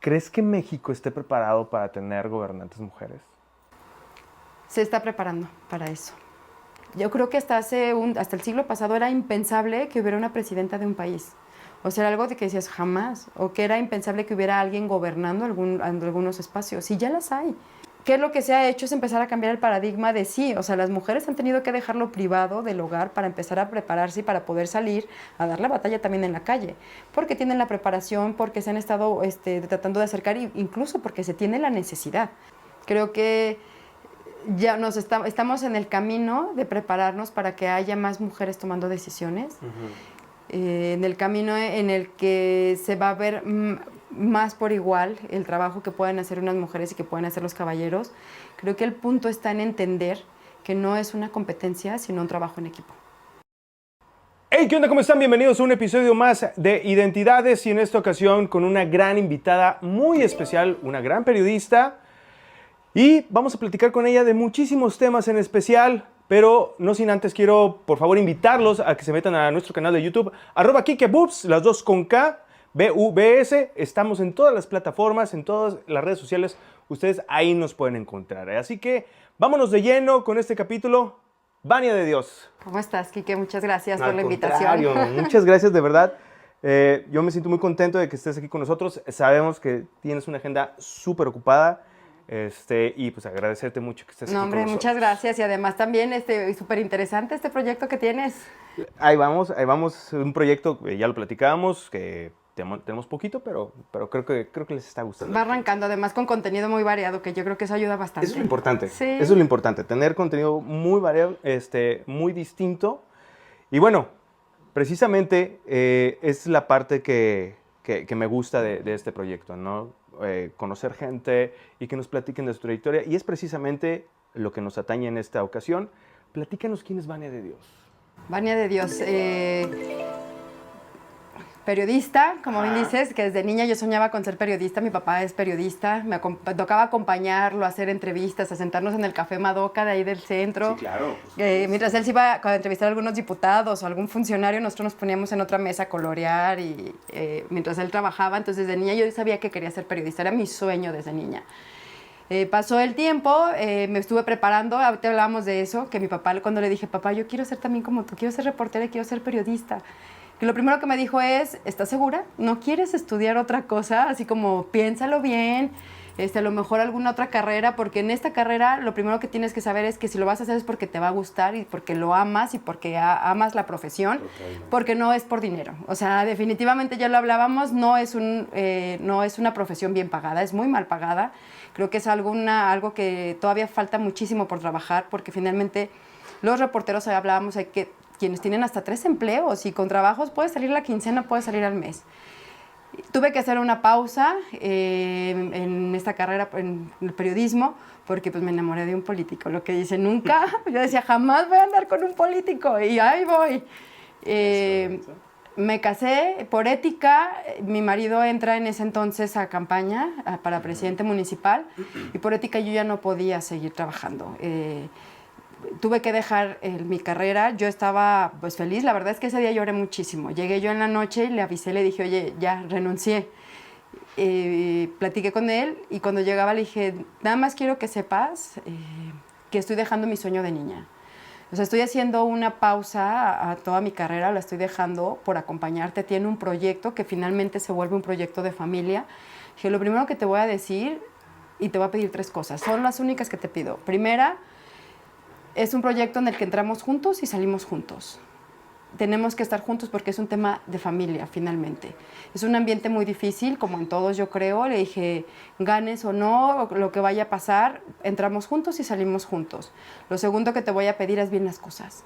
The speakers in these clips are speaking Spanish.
¿Crees que México esté preparado para tener gobernantes mujeres? Se está preparando para eso. Yo creo que hasta el siglo pasado era impensable que hubiera una presidenta de un país. O sea, era algo de que decías jamás. O que era impensable que hubiera alguien gobernando algunos espacios. Y ya las hay. ¿Qué es lo que se ha hecho? Es empezar a cambiar el paradigma de sí. O sea, las mujeres han tenido que dejar lo privado del hogar para empezar a prepararse y para poder salir a dar la batalla también en la calle. Porque tienen la preparación, porque se han estado tratando de acercar, incluso porque se tiene la necesidad. Creo que ya estamos en el camino de prepararnos para que haya más mujeres tomando decisiones. En el camino en el que se va a ver más por igual el trabajo que pueden hacer unas mujeres y que pueden hacer los caballeros. Creo que el punto está en entender que no es una competencia, sino un trabajo en equipo. Hey, ¿qué onda? ¿Cómo están? Bienvenidos a un episodio más de Identidades y en esta ocasión con una gran invitada muy especial, una gran periodista. Y vamos a platicar con ella de muchísimos temas en especial, pero no sin antes quiero, por favor, invitarlos a que se metan a nuestro canal de YouTube, @KikeBoobs, las dos con K, BUBS. Estamos en todas las plataformas, en todas las redes sociales. Ustedes ahí nos pueden encontrar. Así que vámonos de lleno con este capítulo. Vania de Dios. ¿Cómo estás, Kike? Muchas gracias por la invitación. Muchas gracias, de verdad. Yo me siento muy contento de que estés aquí con nosotros. Sabemos que tienes una agenda súper ocupada. Y pues agradecerte mucho que estés aquí con nosotros. Muchas gracias. Y además también súper interesante este proyecto que tienes. Ahí vamos. Un proyecto, ya lo platicábamos, que tenemos poquito, pero creo que les está gustando. Va arrancando además con contenido muy variado, que yo creo que eso ayuda bastante. Eso es lo importante. Sí. Eso es lo importante, tener contenido muy variado, muy distinto. Y bueno, precisamente es la parte que me gusta de este proyecto, ¿no? Conocer gente y que nos platiquen de su trayectoria. Y es precisamente lo que nos atañe en esta ocasión. Platícanos quién es Vania de Dios. Vania de Dios, periodista, como bien dices, que desde niña yo soñaba con ser periodista. Mi papá es periodista, me tocaba acompañarlo, a hacer entrevistas, a sentarnos en el Café Madoka de ahí del centro. Sí, claro. Mientras él se iba a entrevistar a algunos diputados o algún funcionario, nosotros nos poníamos en otra mesa a colorear y mientras él trabajaba. Entonces desde niña yo sabía que quería ser periodista, era mi sueño desde niña. Pasó el tiempo, me estuve preparando, ahorita hablábamos de eso, que mi papá, cuando le dije, papá, yo quiero ser también como tú, quiero ser reportera y quiero ser periodista. Y lo primero que me dijo es, ¿estás segura? ¿No quieres estudiar otra cosa? Así como, piénsalo bien, a lo mejor alguna otra carrera, porque en esta carrera lo primero que tienes que saber es que si lo vas a hacer es porque te va a gustar y porque lo amas y porque amas la profesión, porque no es por dinero. O sea, definitivamente ya lo hablábamos, no es una profesión bien pagada, es muy mal pagada. Creo que es algo que todavía falta muchísimo por trabajar, porque finalmente los reporteros, hablábamos, hay que quienes tienen hasta 3 empleos y con trabajos puede salir la quincena, puede salir al mes. Tuve que hacer una pausa en esta carrera, en el periodismo, porque pues me enamoré de un político. Lo que dice nunca, yo decía, jamás voy a andar con un político y ahí voy. Me casé por ética, mi marido entra en ese entonces a campaña para presidente municipal y por ética yo ya no podía seguir trabajando. Tuve que dejar mi carrera, yo estaba pues feliz, la verdad es que ese día lloré muchísimo. Llegué yo en la noche y le avisé, le dije, oye, ya renuncié. Platiqué con él y cuando llegaba le dije, nada más quiero que sepas que estoy dejando mi sueño de niña. O sea, estoy haciendo una pausa a toda mi carrera, la estoy dejando por acompañarte a ti en un proyecto que finalmente se vuelve un proyecto de familia. Dije, lo primero que te voy a decir, y te voy a pedir 3 cosas, son las únicas que te pido. Primera, es un proyecto en el que entramos juntos y salimos juntos. Tenemos que estar juntos porque es un tema de familia, finalmente. Es un ambiente muy difícil, como en todos, yo creo. Le dije, ganes o no, lo que vaya a pasar, entramos juntos y salimos juntos. Lo segundo que te voy a pedir es bien las cosas.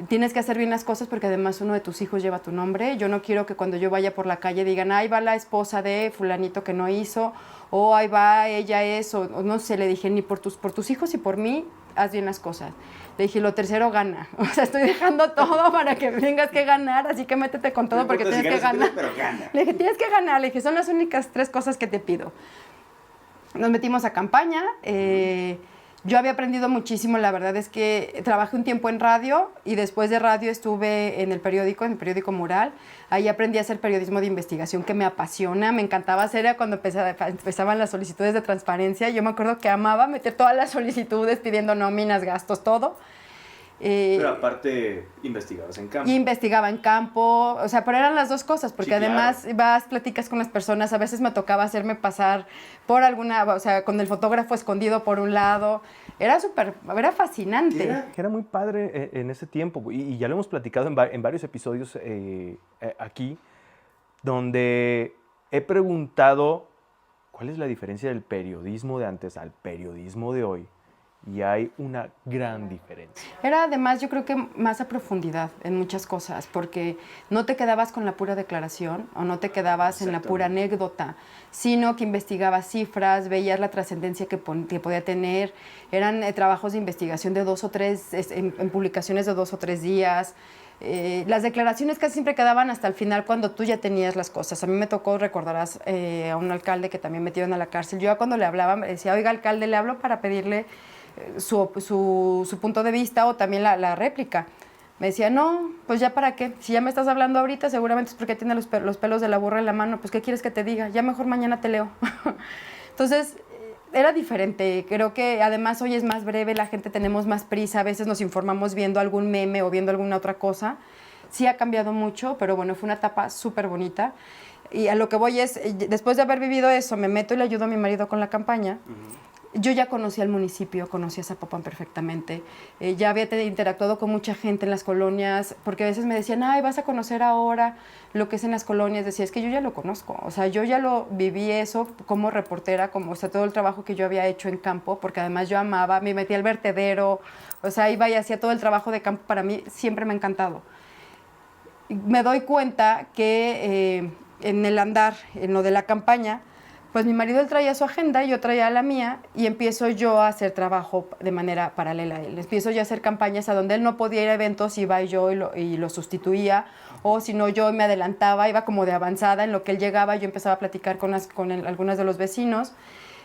Tienes que hacer bien las cosas porque además uno de tus hijos lleva tu nombre. Yo no quiero que cuando yo vaya por la calle digan, ahí va la esposa de fulanito que no hizo, o ahí va ella es, o no sé, le dije, ni por tus hijos y por mí, haz bien las cosas. Le dije, lo tercero, gana. O sea, estoy dejando todo para que tengas que ganar, así que métete con todo porque tienes que ganar. Pero gana. Le dije, tienes que ganar. Le dije, son las únicas 3 cosas que te pido. Nos metimos a campaña. Yo había aprendido muchísimo, la verdad es que trabajé un tiempo en radio y después de radio estuve en el periódico Mural. Ahí aprendí a hacer periodismo de investigación que me apasiona, me encantaba hacer, era cuando empezaban las solicitudes de transparencia. Yo me acuerdo que amaba meter todas las solicitudes pidiendo nóminas, gastos, todo. Pero aparte, investigabas en campo. Y investigaba en campo, o sea, pero eran las dos cosas, porque Sí, claro. además platicas con las personas, a veces me tocaba hacerme pasar por alguna, o sea, con el fotógrafo escondido por un lado, era fascinante. Era muy padre en ese tiempo, y ya lo hemos platicado en varios episodios aquí, donde he preguntado cuál es la diferencia del periodismo de antes al periodismo de hoy. Y hay una gran diferencia. Era además, yo creo que más a profundidad en muchas cosas, porque no te quedabas con la pura declaración o no te quedabas en la pura anécdota, sino que investigabas cifras, veías la trascendencia que podía tener. Eran trabajos de investigación de 2 o 3, en publicaciones de 2 o 3 días. Las declaraciones casi siempre quedaban hasta el final cuando tú ya tenías las cosas. A mí me tocó, recordarás, a un alcalde que también metieron a la cárcel. Yo cuando le hablaba me decía, oiga, alcalde, le hablo para pedirle su punto de vista o también la réplica. Me decía, no, pues ya para qué, si ya me estás hablando ahorita seguramente es porque tiene los pelos de la burra en la mano, pues ¿qué quieres que te diga? Ya mejor mañana te leo. Entonces, era diferente, creo que además hoy es más breve, la gente tenemos más prisa, a veces nos informamos viendo algún meme o viendo alguna otra cosa. Sí ha cambiado mucho, pero bueno, fue una etapa súper bonita. Y a lo que voy es, después de haber vivido eso, me meto y le ayudo a mi marido con la campaña. Yo ya conocía el municipio, conocía Zapopan perfectamente, ya había interactuado con mucha gente en las colonias, porque a veces me decían, ay, vas a conocer ahora lo que es en las colonias. Decía, es que yo ya lo conozco, o sea, yo ya lo viví eso como reportera, como, o sea, todo el trabajo que yo había hecho en campo, porque además yo amaba, me metí al vertedero, o sea, iba y hacía todo el trabajo de campo, para mí siempre me ha encantado. Me doy cuenta que en el andar, en lo de la campaña, pues mi marido él traía su agenda y yo traía la mía y empiezo yo a hacer trabajo de manera paralela a él. Empiezo yo a hacer campañas a donde él no podía ir a eventos, iba yo y lo sustituía, o si no yo me adelantaba, iba como de avanzada, en lo que él llegaba yo empezaba a platicar con algunos de los vecinos.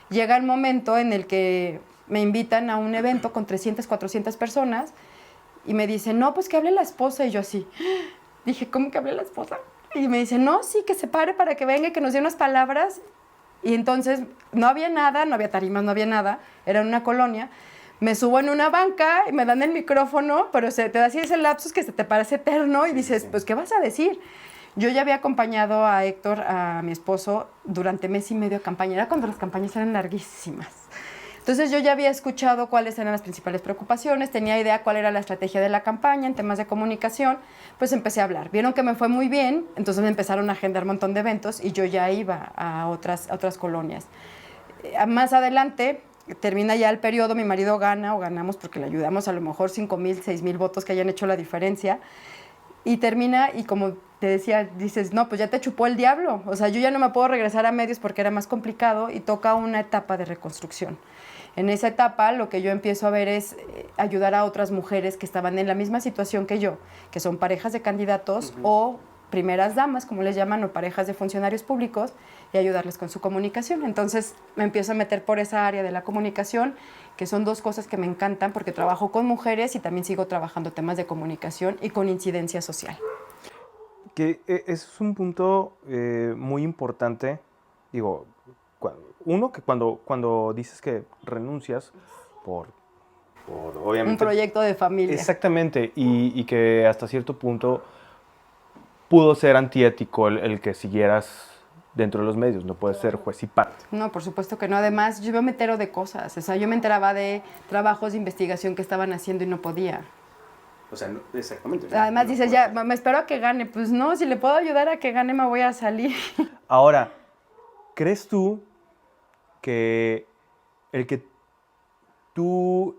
Llega el momento en el que me invitan a un evento con 300, 400 personas y me dicen, no, pues que hable la esposa, y yo así, dije, ¿cómo que hable la esposa? Y me dicen, no, sí, que se pare para que venga y que nos dé unas palabras. Y entonces no había nada, no había tarimas, no había nada, era en una colonia. Me subo en una banca y me dan el micrófono, pero te da así ese lapsus que se te parece eterno y dices, pues, ¿qué vas a decir? Yo ya había acompañado a Héctor, a mi esposo, durante mes y medio de campaña. Era cuando las campañas eran larguísimas. Entonces yo ya había escuchado cuáles eran las principales preocupaciones, tenía idea cuál era la estrategia de la campaña en temas de comunicación, pues empecé a hablar. Vieron que me fue muy bien, entonces me empezaron a agendar un montón de eventos y yo ya iba a otras colonias. Más adelante, termina ya el periodo, mi marido gana o ganamos porque le ayudamos a lo mejor 5,000, 6,000 votos que hayan hecho la diferencia. Y termina y como te decía, dices, no, pues ya te chupó el diablo. O sea, yo ya no me puedo regresar a medios porque era más complicado y toca una etapa de reconstrucción. En esa etapa lo que yo empiezo a ver es ayudar a otras mujeres que estaban en la misma situación que yo, que son parejas de candidatos o primeras damas, como les llaman, o parejas de funcionarios públicos, y ayudarles con su comunicación. Entonces me empiezo a meter por esa área de la comunicación, que son dos cosas que me encantan porque trabajo con mujeres y también sigo trabajando temas de comunicación y con incidencia social. Que es un punto muy importante, digo, uno, que cuando dices que renuncias por obviamente... Un proyecto de familia. Exactamente, y que hasta cierto punto pudo ser antiético el que siguieras dentro de los medios, no puedes ser juez y parte. No, por supuesto que no. Además, yo me entero de cosas. O sea, yo me enteraba de trabajos de investigación que estaban haciendo y no podía. O sea, no, exactamente. Además no dices, ya, me espero a que gane. Pues no, si le puedo ayudar a que gane, me voy a salir. Ahora, ¿crees tú que el que tú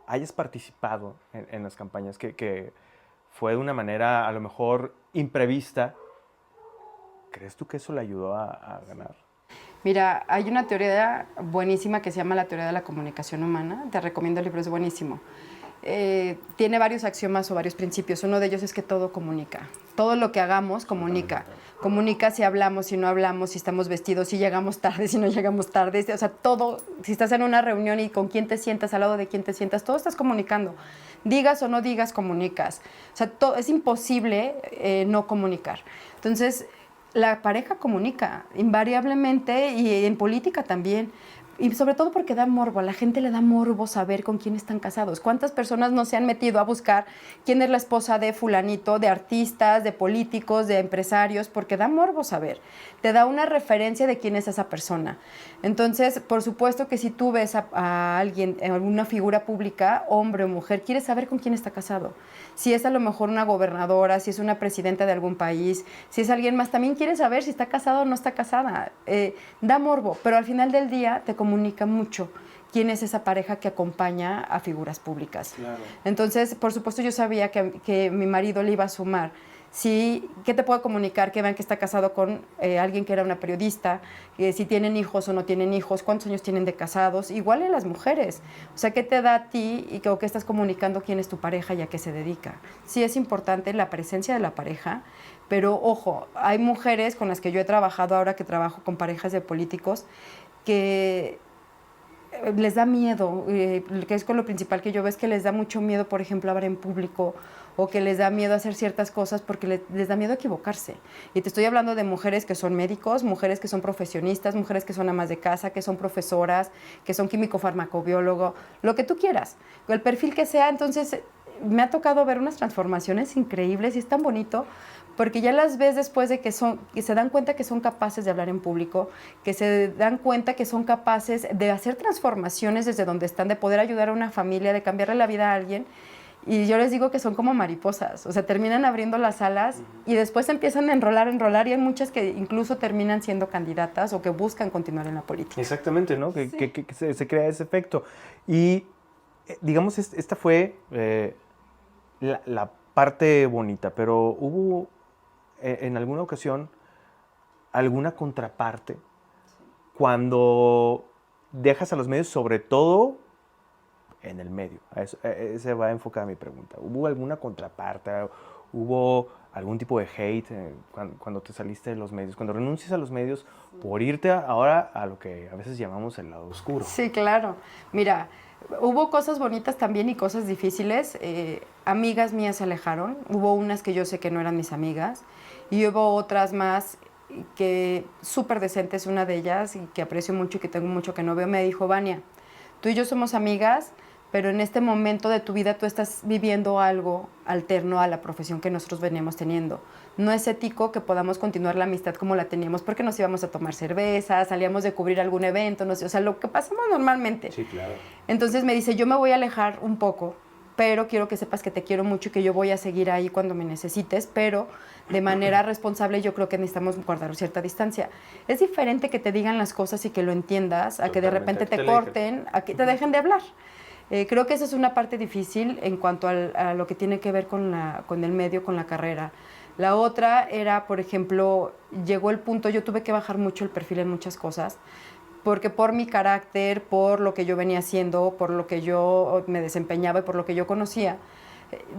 hayas participado en las campañas, que fue de una manera a lo mejor imprevista, ¿crees tú que eso le ayudó a ganar? Mira, hay una teoría buenísima que se llama la teoría de la comunicación humana. Te recomiendo el libro, es buenísimo. tiene varios axiomas o varios principios. Uno de ellos es que todo comunica. Todo lo que hagamos comunica. Comunica si hablamos, si no hablamos, si estamos vestidos, si llegamos tarde, si no llegamos tarde. O sea, todo, si estás en una reunión y con quién te sientas, al lado de quién te sientas, todo estás comunicando. Digas o no digas, comunicas. O sea, es imposible no comunicar. Entonces, la pareja comunica, invariablemente, y en política también. Y sobre todo porque da morbo, a la gente le da morbo saber con quién están casados. ¿Cuántas personas no se han metido a buscar quién es la esposa de fulanito, de artistas, de políticos, de empresarios? Porque da morbo saber. Te da una referencia de quién es esa persona. Entonces, por supuesto que si tú ves a alguien, alguna figura pública, hombre o mujer, quieres saber con quién está casado. Si es a lo mejor una gobernadora, si es una presidenta de algún país, si es alguien más, también quieres saber si está casado o no está casada. Da morbo, pero al final del día te comunica mucho quién es esa pareja que acompaña a figuras públicas. Claro. Entonces, por supuesto, yo sabía que mi marido le iba a sumar. Sí, ¿qué te puedo comunicar? Que vean que está casado con alguien que era una periodista, si tienen hijos o no tienen hijos, cuántos años tienen de casados, igual en las mujeres. O sea, ¿qué te da a ti o qué estás comunicando quién es tu pareja y a qué se dedica? Sí es importante la presencia de la pareja, pero ojo, hay mujeres con las que yo he trabajado ahora que trabajo con parejas de políticos que les da miedo, que es con lo principal que yo veo, es que les da mucho miedo, por ejemplo, hablar en público, o que les da miedo hacer ciertas cosas porque les da miedo equivocarse. Y te estoy hablando de mujeres que son médicos, mujeres que son profesionistas, mujeres que son amas de casa, que son profesoras, que son químico-farmacobiólogo, lo que tú quieras, el perfil que sea. Entonces, me ha tocado ver unas transformaciones increíbles y es tan bonito porque ya las ves después de que se dan cuenta que son capaces de hablar en público, que se dan cuenta que son capaces de hacer transformaciones desde donde están, de poder ayudar a una familia, de cambiarle la vida a alguien. Y yo les digo que son como mariposas, o sea, terminan abriendo las alas y después empiezan a enrolar, y hay muchas que incluso terminan siendo candidatas o que buscan continuar en la política. Exactamente, ¿no? Sí. Que se crea ese efecto. Y, digamos, esta fue la parte bonita, pero hubo en alguna ocasión alguna contraparte cuando dejas a los medios, sobre todo en el medio. Ese va a enfocar mi pregunta. ¿Hubo alguna contraparte? ¿Hubo algún tipo de hate cuando te saliste de los medios? Cuando renuncias a los medios por irte ahora a lo que a veces llamamos el lado oscuro. Sí, claro. Mira, hubo cosas bonitas también y cosas difíciles. Amigas mías se alejaron. Hubo unas que yo sé que no eran mis amigas. Y hubo otras más que súper decentes, una de ellas, y que aprecio mucho y que tengo mucho que no veo, me dijo: Vania, tú y yo somos amigas, pero en este momento de tu vida tú estás viviendo algo alterno a la profesión que nosotros veníamos teniendo. No es ético que podamos continuar la amistad como la teníamos, porque nos íbamos a tomar cerveza, salíamos de cubrir algún evento, no sé, o sea, lo que pasamos normalmente. Sí, claro. Entonces me dice: yo me voy a alejar un poco, pero quiero que sepas que te quiero mucho y que yo voy a seguir ahí cuando me necesites, pero de manera responsable yo creo que necesitamos guardar cierta distancia. Es diferente que te digan las cosas y que lo entiendas, a que de repente te corten, a que te dejen de hablar. Creo que esa es una parte difícil en cuanto a lo que tiene que ver con el medio, con la carrera. La otra era, por ejemplo, llegó el punto, yo tuve que bajar mucho el perfil en muchas cosas, porque por mi carácter, por lo que yo venía haciendo, por lo que yo me desempeñaba y por lo que yo conocía,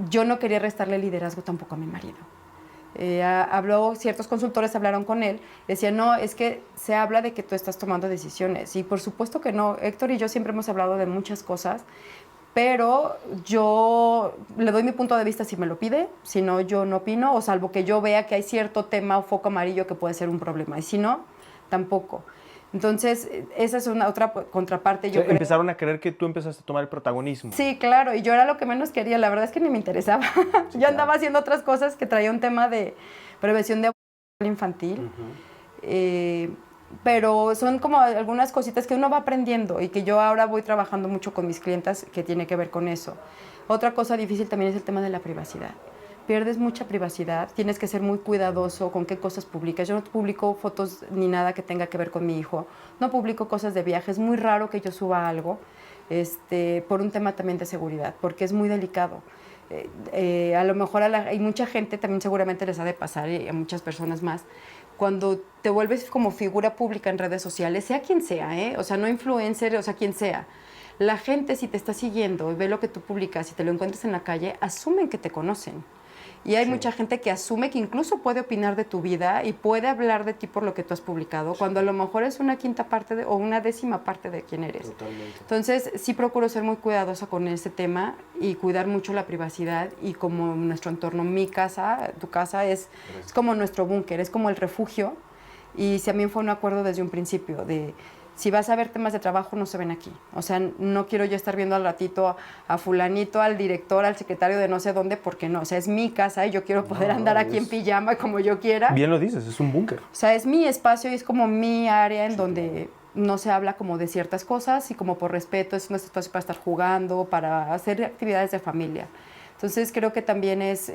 yo no quería restarle liderazgo tampoco a mi marido. Ciertos consultores hablaron con él, decían: no, es que se habla de que tú estás tomando decisiones. Y por supuesto que no, Héctor y yo siempre hemos hablado de muchas cosas, pero yo le doy mi punto de vista si me lo pide, si no, yo no opino, o salvo que yo vea que hay cierto tema o foco amarillo que puede ser un problema, y si no, tampoco. Entonces, esa es una otra contraparte. Yo creo. Empezaron a creer que tú empezaste a tomar el protagonismo. Sí, claro, y yo era lo que menos quería, la verdad es que ni me interesaba. Sí, yo andaba haciendo otras cosas que traía un tema de prevención de abuso infantil, pero son como algunas cositas que uno va aprendiendo y que yo ahora voy trabajando mucho con mis clientas que tiene que ver con eso. Otra cosa difícil también es el tema de la privacidad. Pierdes mucha privacidad, tienes que ser muy cuidadoso con qué cosas publicas. Yo no publico fotos ni nada que tenga que ver con mi hijo, no publico cosas de viaje, es muy raro que yo suba algo, por un tema también de seguridad, porque es muy delicado. A lo mejor hay mucha gente, también seguramente les ha de pasar, y a muchas personas más, cuando te vuelves como figura pública en redes sociales, sea quien sea, o sea, no influencer, o sea, quien sea, La gente, si te está siguiendo y ve lo que tú publicas y te lo encuentras en la calle, asumen que te conocen. Y hay mucha gente que asume que incluso puede opinar de tu vida y puede hablar de ti por lo que tú has publicado, cuando a lo mejor es una quinta parte o una décima parte de quién eres. Totalmente. Entonces, sí procuro ser muy cuidadosa con ese tema y cuidar mucho la privacidad, y como nuestro entorno, mi casa, tu casa, es como nuestro búnker, es como el refugio. Y también fue un acuerdo desde un principio de, si vas a ver temas de trabajo, no se ven aquí. O sea, no quiero yo estar viendo al ratito a fulanito, al director, al secretario de no sé dónde, porque no. O sea, es mi casa y yo quiero poder andar aquí en pijama como yo quiera. Bien lo dices, es un búnker. O sea, es mi espacio y es como mi área en donde no se habla como de ciertas cosas, y como por respeto es un espacio para estar jugando, para hacer actividades de familia. Entonces, creo que también es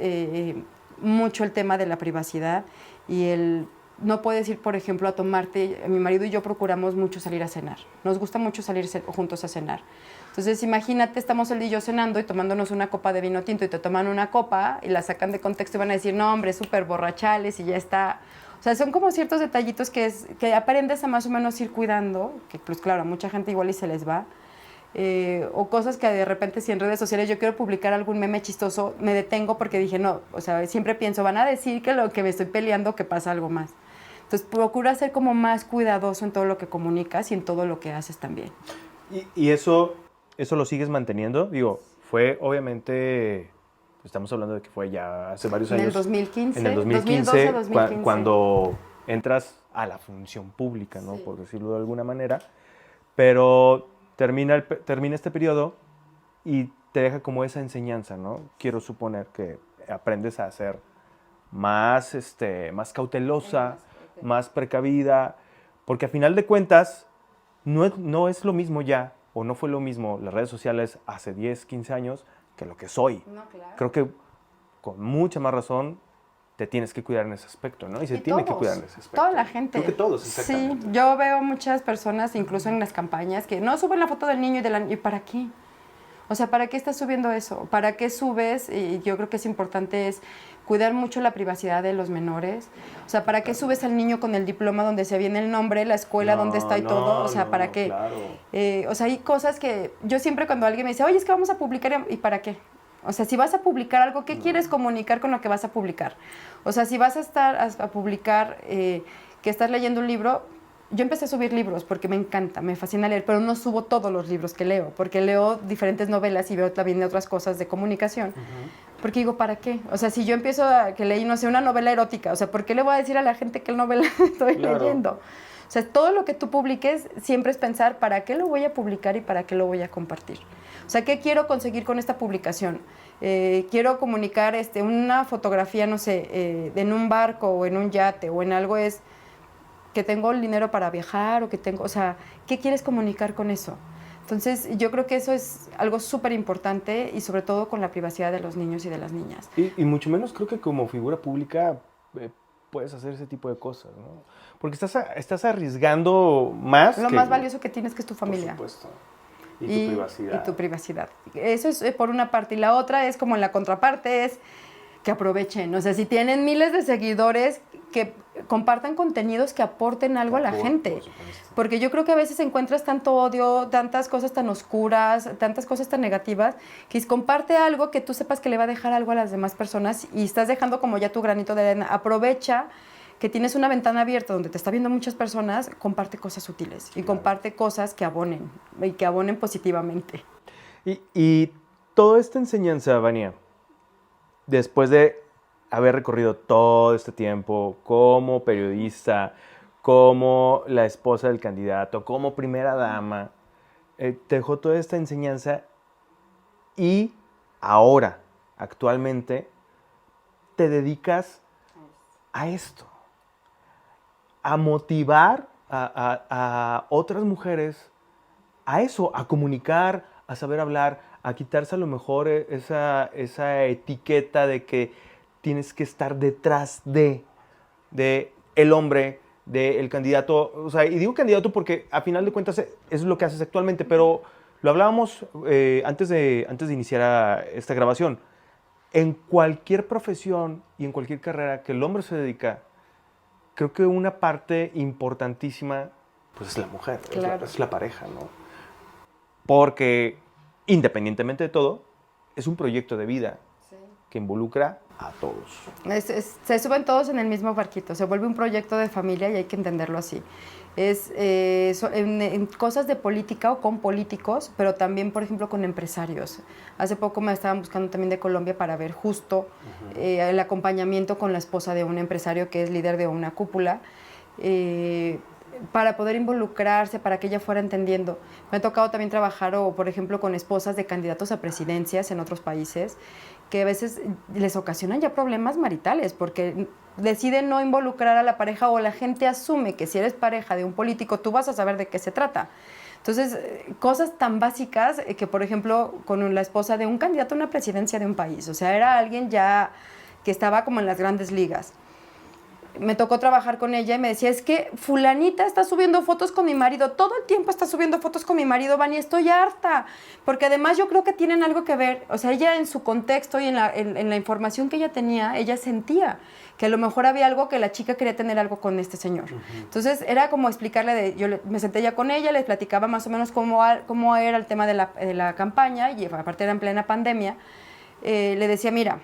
mucho el tema de la privacidad y el... No puedes ir, por ejemplo, a tomarte... Mi marido y yo procuramos mucho salir a cenar. Nos gusta mucho salir juntos a cenar. Entonces, imagínate, estamos él y yo cenando y tomándonos una copa de vino tinto, y te toman una copa y la sacan de contexto y van a decir, no, hombre, súper borrachales y ya está. O sea, son como ciertos detallitos que aprendes a más o menos ir cuidando, que pues claro, a mucha gente igual y se les va. O cosas que de repente, si en redes sociales yo quiero publicar algún meme chistoso, me detengo porque dije, no, o sea, siempre pienso, van a decir que lo que me estoy peleando, que pasa algo más. Entonces, procura ser como más cuidadoso en todo lo que comunicas y en todo lo que haces también. ¿Y eso lo sigues manteniendo? Digo, fue obviamente, estamos hablando de que fue ya hace varios años. En el 2015. En el 2015, 2012-2015. Cuando entras a la función pública, ¿no? Sí. Por decirlo de alguna manera. Pero termina este periodo y te deja como esa enseñanza, ¿no? Quiero suponer que aprendes a ser más cautelosa, más precavida, porque a final de cuentas no es lo mismo ya, o no fue lo mismo las redes sociales hace 10, 15 años que lo que soy. No, claro. Creo que con mucha más razón te tienes que cuidar en ese aspecto, ¿no? Y se tiene que cuidar en ese aspecto. Toda la gente. Creo que todos, exactamente. Sí, yo veo muchas personas, incluso en las campañas, que no suben la foto del niño ¿y para qué? O sea, ¿para qué estás subiendo eso? ¿Para qué subes? Y yo creo que es importante cuidar mucho la privacidad de los menores. O sea, ¿para qué subes al niño con el diploma donde se viene el nombre, la escuela donde está y todo? O sea, ¿para qué? Claro. O sea, hay cosas que yo siempre, cuando alguien me dice, oye, es que vamos a publicar, ¿y para qué? O sea, si vas a publicar algo, ¿qué quieres comunicar con lo que vas a publicar? O sea, si vas a publicar que estás leyendo un libro... Yo empecé a subir libros porque me encanta, me fascina leer, pero no subo todos los libros que leo, porque leo diferentes novelas y veo también otras cosas de comunicación. Porque digo, ¿para qué? O sea, si yo empiezo que leí, no sé, una novela erótica, o sea, ¿por qué le voy a decir a la gente qué novela estoy leyendo? O sea, todo lo que tú publiques siempre es pensar, ¿para qué lo voy a publicar y para qué lo voy a compartir? O sea, ¿qué quiero conseguir con esta publicación? Quiero comunicar una fotografía, no sé, en un barco o en un yate o en algo, es que tengo el dinero para viajar, o que tengo, o sea, ¿qué quieres comunicar con eso? Entonces, yo creo que eso es algo súper importante, y sobre todo con la privacidad de los niños y de las niñas. Y mucho menos creo que como figura pública puedes hacer ese tipo de cosas, ¿no? Porque estás arriesgando más. Lo más valioso que tienes, que es tu familia. Por supuesto. Y tu privacidad. Y tu privacidad. Eso es por una parte. Y la otra es, como en la contraparte, es que aprovechen. O sea, si tienen miles de seguidores, que compartan contenidos que aporten algo a la gente. Porque yo creo que a veces encuentras tanto odio, tantas cosas tan oscuras, tantas cosas tan negativas, que si comparte algo que tú sepas que le va a dejar algo a las demás personas, y estás dejando como ya tu granito de arena. Aprovecha que tienes una ventana abierta donde te está viendo muchas personas, comparte cosas útiles y comparte cosas que abonen, y que abonen positivamente. Y toda esta enseñanza, Vania, después de haber recorrido todo este tiempo como periodista, como la esposa del candidato, como primera dama, te dejó toda esta enseñanza, y ahora, actualmente, te dedicas a esto, a motivar a otras mujeres a eso, a comunicar, a saber hablar, a quitarse a lo mejor esa etiqueta de que tienes que estar detrás de el hombre, del candidato. O sea, y digo candidato porque a final de cuentas es lo que haces actualmente, pero lo hablábamos antes de iniciar esta grabación. En cualquier profesión y en cualquier carrera que el hombre se dedica, creo que una parte importantísima pues es la mujer, claro. es la pareja, ¿no? porque independientemente de todo, es un proyecto de vida que involucra a todos. Se suben todos en el mismo barquito, se vuelve un proyecto de familia y hay que entenderlo así. En cosas de política o con políticos, pero también, por ejemplo, con empresarios. Hace poco me estaban buscando también de Colombia para ver justo el acompañamiento con la esposa de un empresario que es líder de una cúpula, para poder involucrarse, para que ella fuera entendiendo. Me ha tocado también trabajar, por ejemplo, con esposas de candidatos a presidencias en otros países, que a veces les ocasionan ya problemas maritales, porque deciden no involucrar a la pareja o la gente asume que si eres pareja de un político, tú vas a saber de qué se trata. Entonces, cosas tan básicas que, por ejemplo, con la esposa de un candidato a una presidencia de un país, o sea, era alguien ya que estaba como en las grandes ligas. Me tocó trabajar con ella y me decía, es que fulanita está subiendo fotos con mi marido, todo el tiempo está subiendo fotos con mi marido, Vani, estoy harta, porque además yo creo que tienen algo que ver, o sea, ella en su contexto y en la información que ella tenía, ella sentía que a lo mejor había algo que la chica quería tener algo con este señor. Entonces era como explicarle, me senté ya con ella, les platicaba más o menos cómo era el tema de la campaña, y aparte era en plena pandemia, le decía, mira,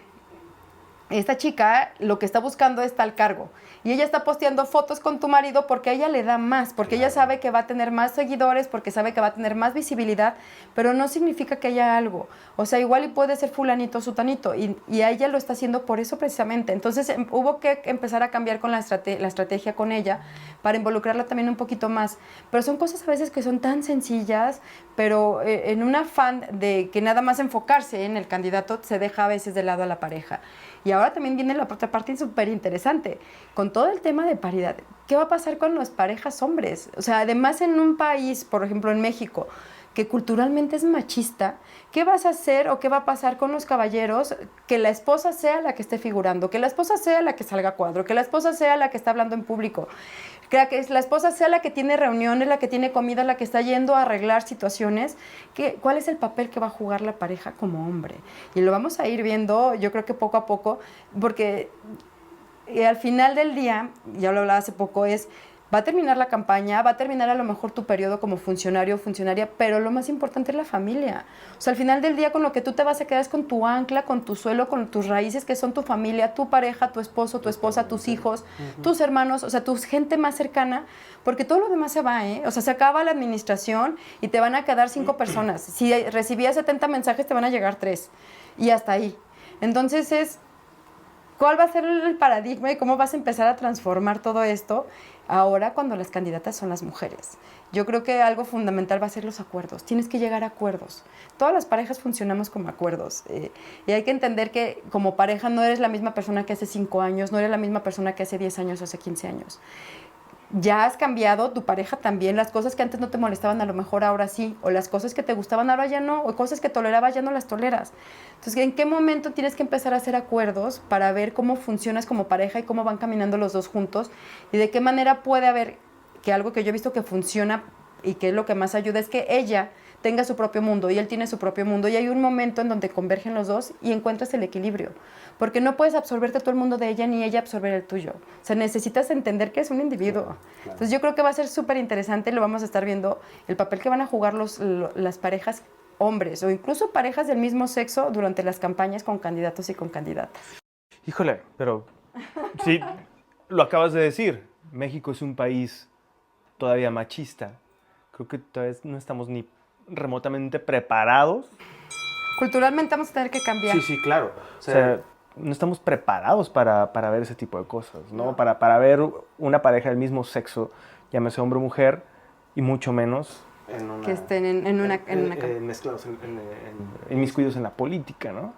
esta chica lo que está buscando es tal cargo y ella está posteando fotos con tu marido porque a ella le da más, porque ella sabe que va a tener más seguidores, porque sabe que va a tener más visibilidad, pero no significa que haya algo. O sea, igual y puede ser fulanito, sutanito, y a ella lo está haciendo por eso precisamente. Entonces hubo que empezar a cambiar con la estrategia con ella para involucrarla también un poquito más. Pero son cosas a veces que son tan sencillas, pero en un afán de que nada más enfocarse en el candidato se deja a veces de lado a la pareja. Y ahora también viene la otra parte súper interesante, con todo el tema de paridad. ¿Qué va a pasar con las parejas hombres? O sea, además en un país, por ejemplo en México, que culturalmente es machista, ¿qué vas a hacer o qué va a pasar con los caballeros? Que la esposa sea la que esté figurando, que la esposa sea la que salga a cuadro, que la esposa sea la que está hablando en público, que la esposa sea la que tiene reuniones, la que tiene comida, la que está yendo a arreglar situaciones. ¿Cuál es el papel que va a jugar la pareja como hombre? Y lo vamos a ir viendo, yo creo que poco a poco, porque al final del día, ya lo hablaba hace poco, va a terminar la campaña, va a terminar a lo mejor tu periodo como funcionario o funcionaria, pero lo más importante es la familia. O sea, al final del día con lo que tú te vas a quedar es con tu ancla, con tu suelo, con tus raíces, que son tu familia, tu pareja, tu esposo, tu esposa, tus hijos, tus hermanos, o sea, tu gente más cercana, porque todo lo demás se va, ¿eh? O sea, se acaba la administración y te van a quedar 5 personas. Si recibías 70 mensajes, te van a llegar 3. Y hasta ahí. Entonces ¿cuál va a ser el paradigma y cómo vas a empezar a transformar todo esto ahora cuando las candidatas son las mujeres? Yo creo que algo fundamental va a ser los acuerdos. Tienes que llegar a acuerdos. Todas las parejas funcionamos como acuerdos. Y hay que entender que como pareja no eres la misma persona que hace 5 años, no eres la misma persona que hace 10 años o hace 15 años. Ya has cambiado, tu pareja también, las cosas que antes no te molestaban a lo mejor ahora sí, o las cosas que te gustaban ahora ya no, o cosas que tolerabas ya no las toleras. Entonces, ¿en qué momento tienes que empezar a hacer acuerdos para ver cómo funcionas como pareja y cómo van caminando los dos juntos? Y de qué manera puede haber, que algo que yo he visto que funciona y que es lo que más ayuda, es que ella tenga su propio mundo y él tiene su propio mundo y hay un momento en donde convergen los dos y encuentras el equilibrio, porque no puedes absorberte todo el mundo de ella ni ella absorber el tuyo. O sea, necesitas entender que es un individuo. Claro. Entonces yo creo que va a ser súper interesante, lo vamos a estar viendo, el papel que van a jugar las parejas hombres o incluso parejas del mismo sexo durante las campañas con candidatos y con candidatas. Híjole, pero sí, lo acabas de decir, México es un país todavía machista. Creo que todavía no estamos ni remotamente preparados. Culturalmente vamos a tener que cambiar. Sí, sí, claro. O sea, no estamos preparados para ver ese tipo de cosas, ¿no? No. Para ver una pareja del mismo sexo, llámese hombre o mujer, y mucho menos que estén en una mezclados, inmiscuidos en la política, ¿no?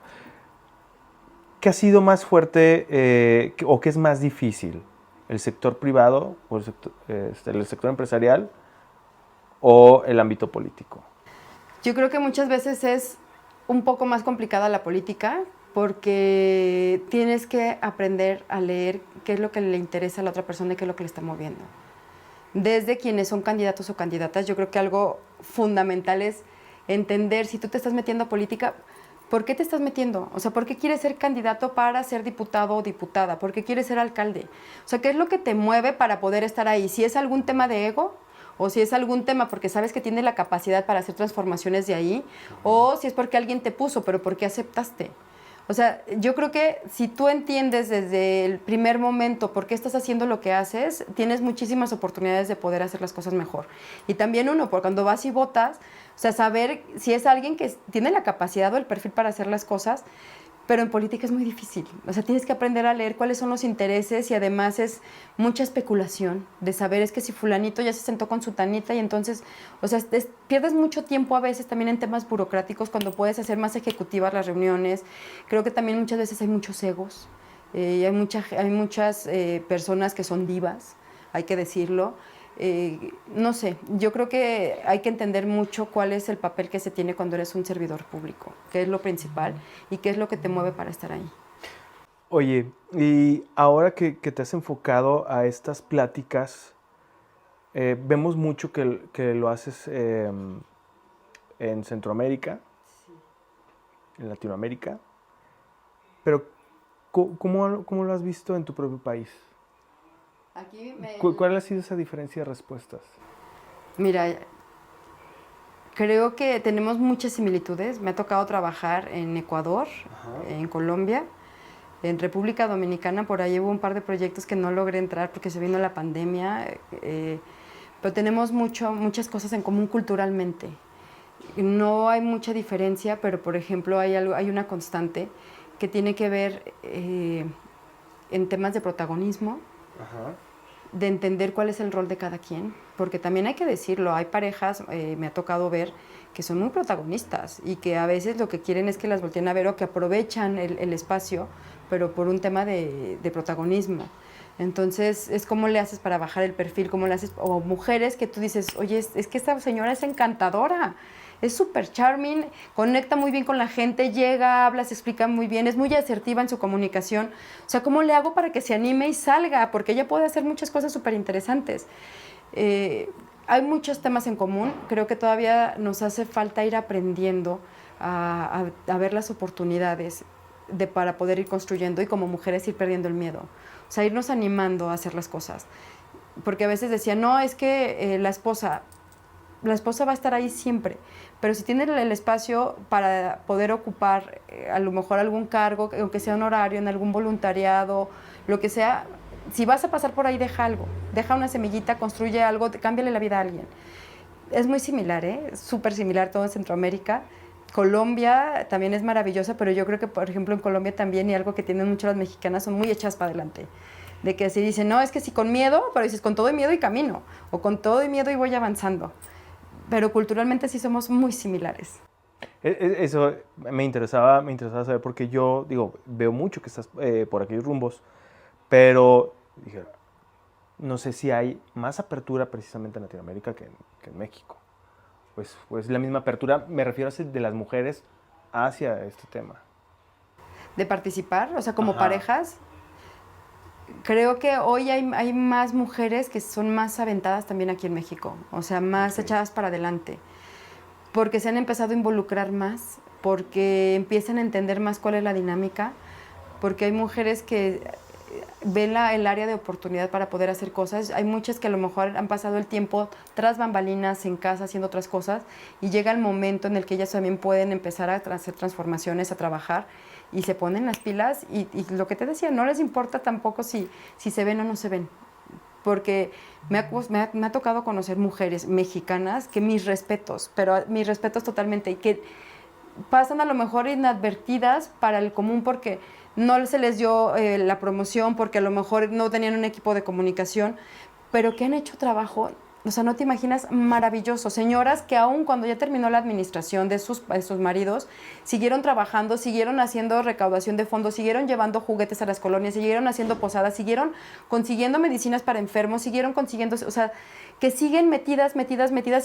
¿Qué ha sido más fuerte o qué es más difícil? ¿El sector privado o el sector empresarial o el ámbito político? Yo creo que muchas veces es un poco más complicada la política porque tienes que aprender a leer qué es lo que le interesa a la otra persona y qué es lo que le está moviendo. Desde quienes son candidatos o candidatas, yo creo que algo fundamental es entender si tú te estás metiendo a política, ¿por qué te estás metiendo? O sea, ¿por qué quieres ser candidato para ser diputado o diputada? ¿Por qué quieres ser alcalde? O sea, ¿qué es lo que te mueve para poder estar ahí? Si es algún tema de ego, o si es algún tema porque sabes que tiene la capacidad para hacer transformaciones de ahí, o si es porque alguien te puso, pero porque aceptaste. O sea, yo creo que si tú entiendes desde el primer momento por qué estás haciendo lo que haces, tienes muchísimas oportunidades de poder hacer las cosas mejor. Y también uno, por cuando vas y votas, o sea, saber si es alguien que tiene la capacidad o el perfil para hacer las cosas, pero en política es muy difícil. O sea, tienes que aprender a leer cuáles son los intereses y además es mucha especulación de saber es que si fulanito ya se sentó con sutanita y entonces, o sea, pierdes mucho tiempo a veces también en temas burocráticos cuando puedes hacer más ejecutivas las reuniones. Creo que también muchas veces hay muchos egos y hay muchas personas que son divas, hay que decirlo. No sé, yo creo que hay que entender mucho cuál es el papel que se tiene cuando eres un servidor público, qué es lo principal y qué es lo que te mueve para estar ahí. Oye, y ahora que te has enfocado a estas pláticas, vemos mucho que lo haces en Centroamérica, en Latinoamérica, pero ¿cómo lo has visto en tu propio país? ¿Cuál ha sido esa diferencia de respuestas? Mira, creo que tenemos muchas similitudes. Me ha tocado trabajar en Ecuador, en Colombia, en República Dominicana. Por ahí hubo un par de proyectos que no logré entrar porque se vino la pandemia. Pero tenemos muchas cosas en común culturalmente. No hay mucha diferencia, pero por ejemplo hay una constante que tiene que ver en temas de protagonismo. Ajá. De entender cuál es el rol de cada quien, porque también hay que decirlo, hay parejas, me ha tocado ver, que son muy protagonistas y que a veces lo que quieren es que las volteen a ver o que aprovechan el espacio, pero por un tema de protagonismo. Entonces, es cómo le haces para bajar el perfil, cómo le haces, o mujeres que tú dices, oye, es que esta señora es encantadora, es súper charming, conecta muy bien con la gente, llega, habla, se explica muy bien, es muy asertiva en su comunicación. O sea, ¿cómo le hago para que se anime y salga? Porque ella puede hacer muchas cosas súper interesantes. Hay muchos temas en común, creo que todavía nos hace falta ir aprendiendo a ver las oportunidades para poder ir construyendo y como mujeres ir perdiendo el miedo. O sea, irnos animando a hacer las cosas. Porque a veces decían, no, es que la esposa va a estar ahí siempre, pero si tiene el espacio para poder ocupar a lo mejor algún cargo, aunque sea un horario, en algún voluntariado, lo que sea, si vas a pasar por ahí, deja algo, deja una semillita, construye algo, cámbiale la vida a alguien. Es muy similar, súper similar todo en Centroamérica. Colombia también es maravillosa, pero yo creo que, por ejemplo, en Colombia también, y algo que tienen mucho las mexicanas, son muy echadas para adelante. De que si dicen, no, es que sí con miedo, pero dices con todo y miedo y camino, o con todo y miedo y voy avanzando. Pero culturalmente sí somos muy similares. Eso me interesaba saber porque yo, digo, veo mucho que estás por aquellos rumbos, pero dije, no sé si hay más apertura precisamente en Latinoamérica que en México. Pues la misma apertura, me refiero a de las mujeres hacia este tema. De participar, o sea, como parejas, creo que hoy hay más mujeres que son más aventadas también aquí en México, o sea, más echadas para adelante, porque se han empezado a involucrar más, porque empiezan a entender más cuál es la dinámica, porque hay mujeres que ven el área de oportunidad para poder hacer cosas. Hay muchas que a lo mejor han pasado el tiempo tras bambalinas, en casa, haciendo otras cosas, y llega el momento en el que ellas también pueden empezar a hacer transformaciones, a trabajar, y se ponen las pilas, y lo que te decía, no les importa tampoco si se ven o no se ven, porque me ha tocado conocer mujeres mexicanas que mis respetos, pero mis respetos totalmente, y que pasan a lo mejor inadvertidas para el común porque no se les dio la promoción, porque a lo mejor no tenían un equipo de comunicación, pero que han hecho trabajo, o sea, no te imaginas, maravilloso. Señoras que aún cuando ya terminó la administración de sus maridos, siguieron trabajando, siguieron haciendo recaudación de fondos, siguieron llevando juguetes a las colonias, siguieron haciendo posadas, siguieron consiguiendo medicinas para enfermos, siguieron consiguiendo, o sea, que siguen metidas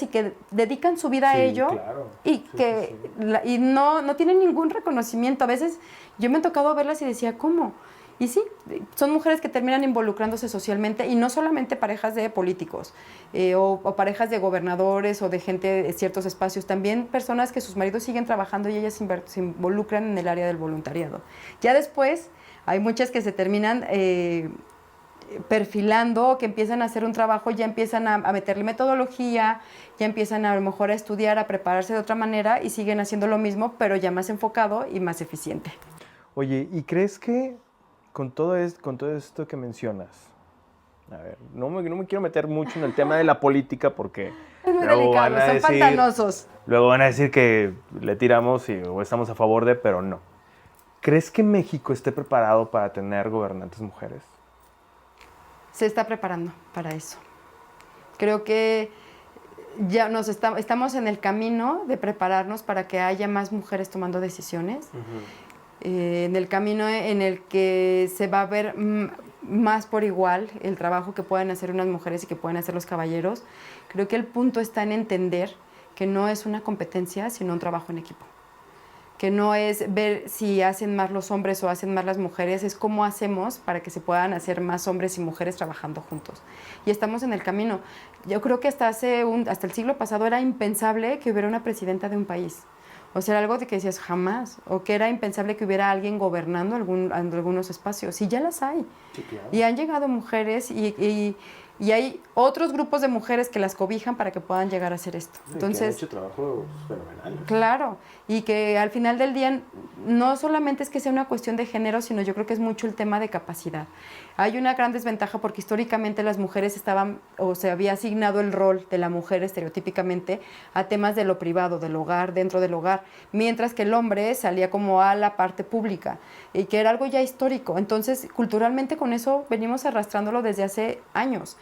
y que dedican su vida a ello, claro. Y que y no tienen ningún reconocimiento. A veces yo me he tocado verlas y decía, ¿cómo? Y sí, son mujeres que terminan involucrándose socialmente, y no solamente parejas de políticos o parejas de gobernadores o de gente de ciertos espacios, también personas que sus maridos siguen trabajando y ellas se involucran en el área del voluntariado. Ya después hay muchas que se terminan perfilando, que empiezan a hacer un trabajo, ya empiezan a meterle metodología, ya empiezan a lo mejor a estudiar, a prepararse de otra manera y siguen haciendo lo mismo, pero ya más enfocado y más eficiente. Oye, ¿y crees que con todo esto que mencionas, a ver, no me quiero meter mucho en el tema de la política porque Es muy luego delicado, van a son decir, pantanosos. luego van a decir que le tiramos o estamos a favor de, pero no. ¿Crees que México esté preparado para tener gobernantes mujeres? Se está preparando para eso. Creo que ya estamos en el camino de prepararnos para que haya más mujeres tomando decisiones. En el camino en el que se va a ver más por igual el trabajo que pueden hacer unas mujeres y que pueden hacer los caballeros. Creo que el punto está en entender que no es una competencia, sino un trabajo en equipo. Que no es ver si hacen más los hombres o hacen más las mujeres, es cómo hacemos para que se puedan hacer más hombres y mujeres trabajando juntos. Y estamos en el camino. Yo creo que hasta el siglo pasado era impensable que hubiera una presidenta de un país. O sea, era algo de que decías jamás, o que era impensable que hubiera alguien gobernando algunos espacios. Y ya las hay. Sí, claro. Y han llegado mujeres y hay otros grupos de mujeres que las cobijan para que puedan llegar a hacer esto. Entonces, que han hecho trabajos fenomenales. Claro, y que al final del día no solamente es que sea una cuestión de género, sino yo creo que es mucho el tema de capacidad. Hay una gran desventaja porque históricamente las mujeres estaban, o se había asignado el rol de la mujer estereotípicamente a temas de lo privado, del hogar, dentro del hogar, mientras que el hombre salía como a la parte pública, y que era algo ya histórico. Entonces, culturalmente con eso venimos arrastrándolo desde hace años.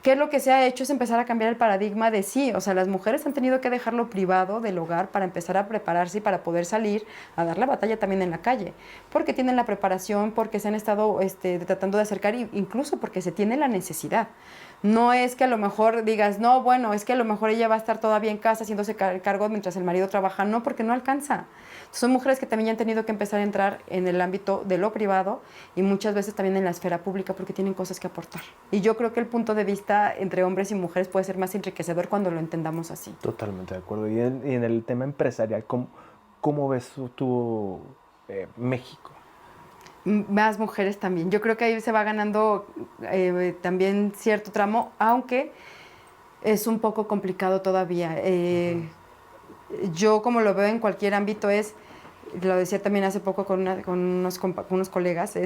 ¿Qué es lo que se ha hecho? Es empezar a cambiar el paradigma de sí, o sea, las mujeres han tenido que dejar lo privado del hogar para empezar a prepararse y para poder salir a dar la batalla también en la calle, porque tienen la preparación, porque se han estado tratando de acercar, incluso porque se tiene la necesidad. No es que a lo mejor digas, no, bueno, es que a lo mejor ella va a estar todavía en casa haciéndose cargo mientras el marido trabaja, no, porque no alcanza. Son mujeres que también han tenido que empezar a entrar en el ámbito de lo privado y muchas veces también en la esfera pública porque tienen cosas que aportar. Y yo creo que el punto de vista entre hombres y mujeres puede ser más enriquecedor cuando lo entendamos así. Totalmente de acuerdo. Y en el tema empresarial, ¿cómo ves tú México? Más mujeres también. Yo creo que ahí se va ganando también cierto tramo, aunque es un poco complicado todavía. Yo, como lo veo en cualquier ámbito, lo decía también hace poco con unos colegas,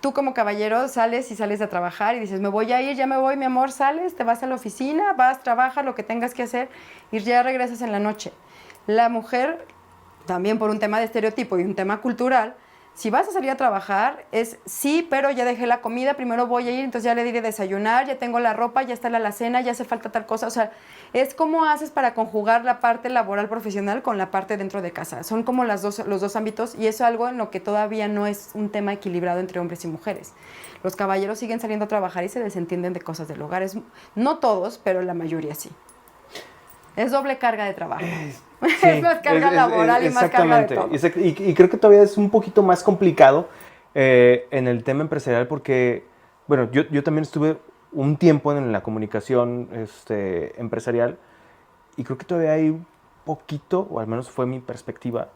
tú como caballero sales a trabajar y dices, me voy a ir, ya me voy, mi amor, sales, te vas a la oficina, vas, trabajas lo que tengas que hacer y ya regresas en la noche. La mujer, también por un tema de estereotipo y un tema cultural, si vas a salir a trabajar, es sí, pero ya dejé la comida, primero voy a ir, entonces ya le di de desayunar, ya tengo la ropa, ya está la alacena, ya hace falta tal cosa. O sea, es cómo haces para conjugar la parte laboral profesional con la parte dentro de casa. Son como los dos ámbitos y eso es algo en lo que todavía no es un tema equilibrado entre hombres y mujeres. Los caballeros siguen saliendo a trabajar y se desentienden de cosas del hogar. No todos, pero la mayoría sí. Es doble carga de trabajo. Sí, es más carga laboral y más carga de todo. Y creo que todavía es un poquito más complicado en el tema empresarial porque, bueno, yo también estuve un tiempo en la comunicación empresarial y creo que todavía hay un poquito, o al menos fue mi perspectiva,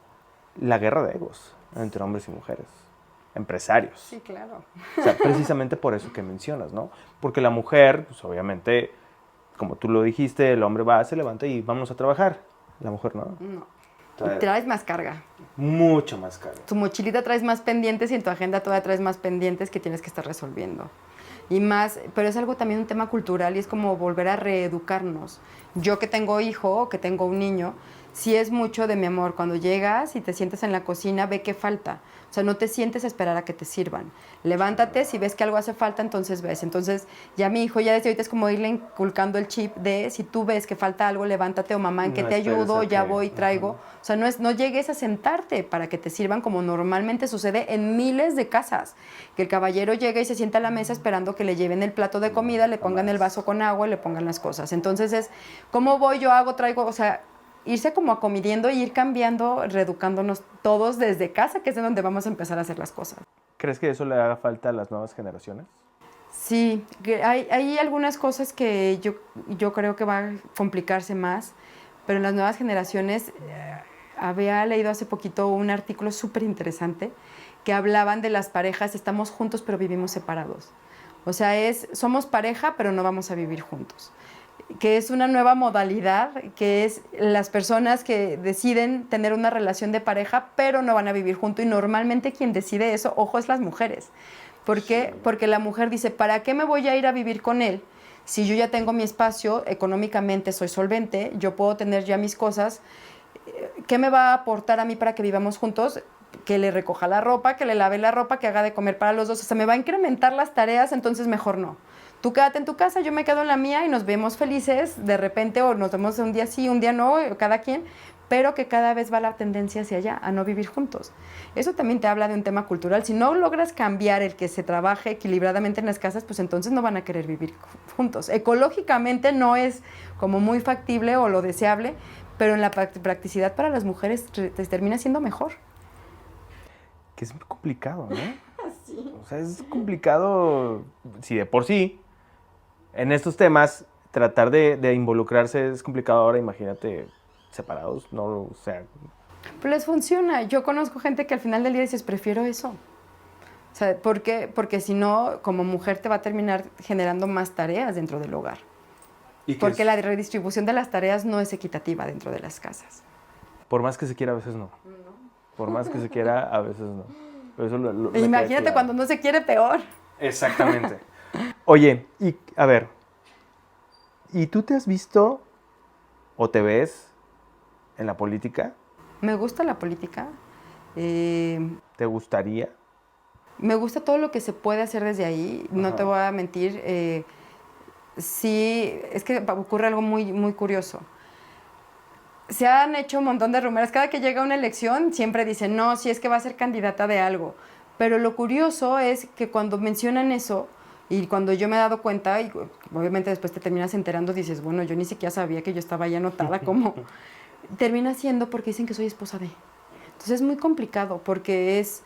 la guerra de egos entre hombres y mujeres, empresarios. Sí, claro. O sea, precisamente por eso que mencionas, ¿no? Porque la mujer, pues obviamente, como tú lo dijiste, el hombre va, se levanta y vamos a trabajar. La mujer no. No. Y traes más carga. Mucho más carga. Tu mochilita traes más pendientes y en tu agenda todavía traes más pendientes que tienes que estar resolviendo. Y más, pero es algo también un tema cultural y es como volver a reeducarnos. Yo que tengo hijo, que tengo un niño, sí es mucho de mi amor. Cuando llegas y te sientas en la cocina, ve qué falta. O sea, no te sientes a esperar a que te sirvan. Levántate, si ves que algo hace falta, entonces ves. Entonces, ya mi hijo, ya desde ahorita es como irle inculcando el chip de si tú ves que falta algo, levántate, o mamá, ¿en qué te ayudo? Ya voy, traigo. O sea, no llegues a sentarte para que te sirvan como normalmente sucede en miles de casas. Que el caballero llega y se sienta a la mesa esperando que le lleven el plato de comida, le pongan el vaso con agua y le pongan las cosas. Entonces es, ¿cómo voy? Yo hago, traigo, o sea, irse como acomidiendo y ir cambiando, reeducándonos todos desde casa, que es de donde vamos a empezar a hacer las cosas. ¿Crees que eso le haga falta a las nuevas generaciones? Sí, hay algunas cosas que yo creo que va a complicarse más, pero en las nuevas generaciones había leído hace poquito un artículo súper interesante que hablaban de las parejas, estamos juntos pero vivimos separados. O sea, somos pareja, pero no vamos a vivir juntos. Que es una nueva modalidad, que es las personas que deciden tener una relación de pareja, pero no van a vivir juntos. Y normalmente quien decide eso, ojo, es las mujeres. ¿Por qué? Sí. Porque la mujer dice, ¿para qué me voy a ir a vivir con él? Si yo ya tengo mi espacio, económicamente soy solvente, yo puedo tener ya mis cosas, ¿qué me va a aportar a mí para que vivamos juntos? Que le recoja la ropa, que le lave la ropa, que haga de comer para los dos. O sea, me va a incrementar las tareas, entonces mejor no. Tú quédate en tu casa, yo me quedo en la mía y nos vemos felices de repente, o nos vemos un día sí, un día no, cada quien, pero que cada vez va la tendencia hacia allá, a no vivir juntos. Eso también te habla de un tema cultural. Si no logras cambiar el que se trabaje equilibradamente en las casas, pues entonces no van a querer vivir juntos. Ecológicamente no es como muy factible o lo deseable, pero en la practicidad para las mujeres te termina siendo mejor. Que es muy complicado, ¿no? Sí. O sea, es complicado, si de por sí, en estos temas, tratar de involucrarse es complicado. Ahora imagínate separados, no, o sea... Pero les funciona. Yo conozco gente que al final del día dices, prefiero eso. O sea, ¿por qué? Porque si no, como mujer te va a terminar generando más tareas dentro del hogar. Porque la redistribución de las tareas no es equitativa dentro de las casas. Por más que se quiera, a veces no. Por más que se quiera, a veces no. Eso Imagínate claro. cuando no se quiere, peor. Exactamente. Oye, y a ver, ¿y tú te has visto o te ves en la política? Me gusta la política. ¿Te gustaría? Me gusta todo lo que se puede hacer desde ahí. No Ajá. te voy a mentir. Sí, es que ocurre algo muy, muy curioso. Se han hecho un montón de rumores. Cada que llega una elección siempre dicen, no, si es que va a ser candidata de algo. Pero lo curioso es que cuando mencionan eso, y cuando yo me he dado cuenta, y obviamente después te terminas enterando, dices, bueno, yo ni siquiera sabía que yo estaba ahí anotada como... Termina siendo porque dicen que soy esposa de. Entonces es muy complicado porque es...